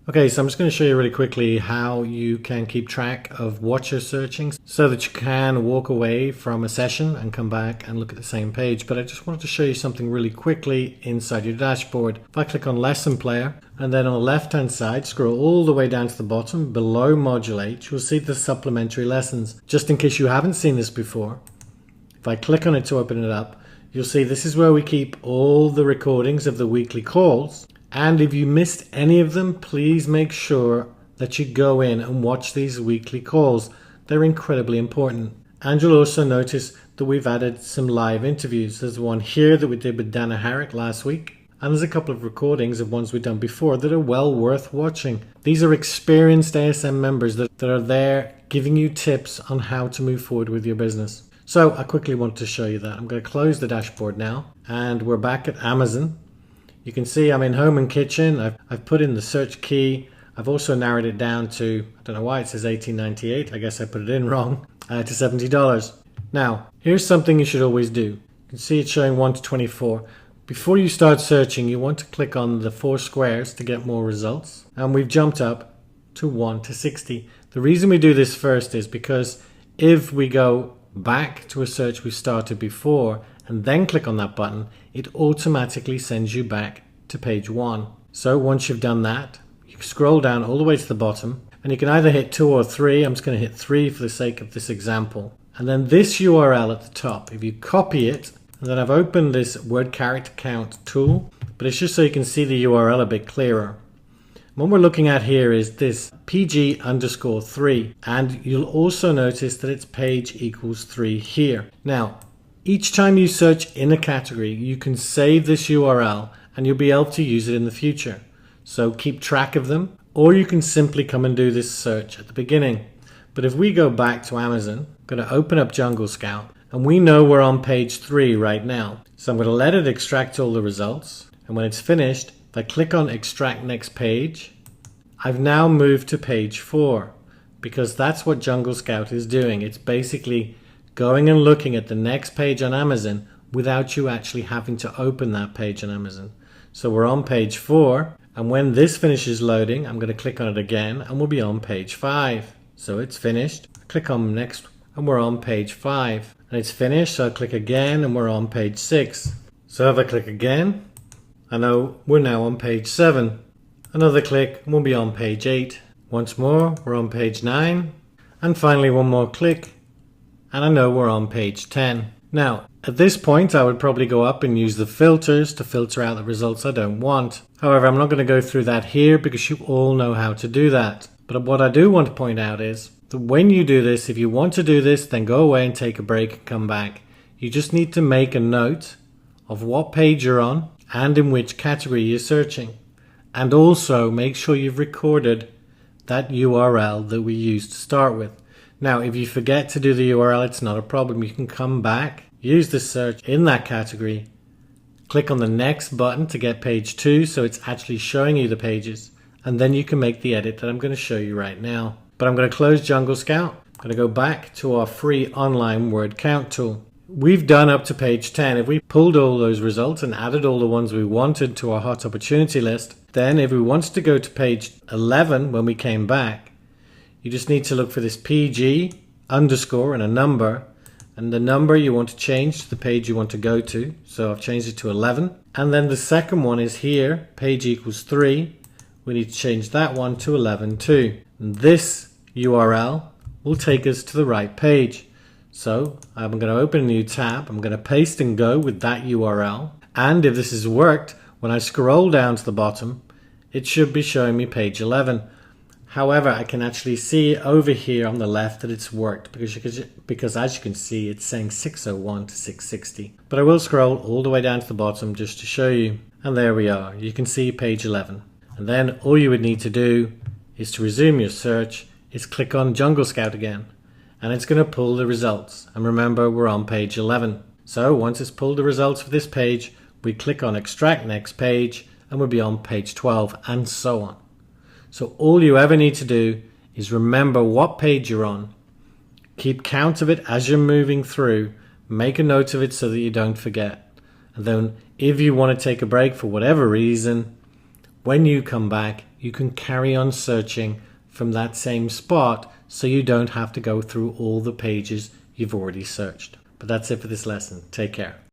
Okay, so I'm just going to show you really quickly how you can keep track of what you're searching so that you can walk away from a session and come back and look at the same page. But I just wanted to show you something really quickly inside your dashboard. If I click on Lesson Player and then on the left hand side scroll all the way down to the bottom below Module 8, you'll see the supplementary lessons. Just in case you haven't seen this before, if I click on it to open it up, you'll see this is where we keep all the recordings of the weekly calls. And if you missed any of them, please make sure that you go in and watch these weekly calls. They're incredibly important. And you'll also notice that we've added some live interviews. There's one here that we did with Dana Harrick last week. And there's a couple of recordings of ones we've done before that are well worth watching. These are experienced ASM members that are there giving you tips on how to move forward with your business. So I quickly want to show you that. I'm going to close the dashboard now. And we're back at Amazon. You can see I'm in Home and Kitchen. I've put in the search key. I've also narrowed it down to, I don't know why it says $18.98. I guess I put it in wrong, to $70. Now, here's something you should always do. You can see it's showing 1 to 24. Before you start searching, you want to click on the 4 squares to get more results. And we've jumped up to 1 to 60. The reason we do this first is because if we go back to a search we started before and then click on that button, it automatically sends you back to page 1. So once you've done that, you scroll down all the way to the bottom and you can either hit 2 or 3. I'm just going to hit 3 for the sake of this example. And then this URL at the top, if you copy it, and then I've opened this word character count tool, but it's just so you can see the URL a bit clearer. What we're looking at here is this PG_3, and you'll also notice that it's page equals 3 here. Now, each time you search in a category, you can save this URL and you'll be able to use it in the future. So keep track of them, or you can simply come and do this search at the beginning. But if we go back to Amazon, I'm going to open up Jungle Scout, and we know we're on page 3 right now. So I'm going to let it extract all the results, and when it's finished, if I click on Extract Next Page, I've now moved to page 4, because that's what Jungle Scout is doing. It's basically going and looking at the next page on Amazon without you actually having to open that page on Amazon. So we're on page 4, and when this finishes loading, I'm going to click on it again and we'll be on page 5. So it's finished. Click on next and we're on page 5. And it's finished, so I click again and we're on page 6. So if I click again, I know we're now on page 7. Another click and we'll be on page 8. Once more, we're on page 9. And finally one more click, and I know we're on page 10. Now, at this point, I would probably go up and use the filters to filter out the results I don't want. However, I'm not going to go through that here because you all know how to do that. But what I do want to point out is that when you do this, if you want to do this, then go away and take a break and come back. You just need to make a note of what page you're on and in which category you're searching. And also make sure you've recorded that URL that we used to start with. Now, if you forget to do the URL, it's not a problem. You can come back, use the search in that category, click on the next button to get page 2, so it's actually showing you the pages, and then you can make the edit that I'm going to show you right now. But I'm going to close Jungle Scout. I'm going to go back to our free online word count tool. We've done up to page 10. If we pulled all those results and added all the ones we wanted to our hot opportunity list, then if we wanted to go to page 11 when we came back, you just need to look for this PG underscore and a number, and the number you want to change to the page you want to go to. So I've changed it to 11. And then the second one is here, page equals 3. We need to change that one to 11 too. And this URL will take us to the right page. So I'm going to open a new tab. I'm going to paste and go with that URL. And if this has worked, when I scroll down to the bottom, it should be showing me page 11. However, I can actually see over here on the left that it's worked because as you can see, it's saying 601 to 660. But I will scroll all the way down to the bottom just to show you. And there we are. You can see page 11. And then all you would need to do is to resume your search is click on Jungle Scout again. And it's going to pull the results. And remember, we're on page 11. So once it's pulled the results for this page, we click on Extract Next Page and we'll be on page 12 and so on. So all you ever need to do is remember what page you're on. Keep count of it as you're moving through. Make a note of it so that you don't forget. And then if you want to take a break for whatever reason, when you come back, you can carry on searching from that same spot so you don't have to go through all the pages you've already searched. But that's it for this lesson. Take care.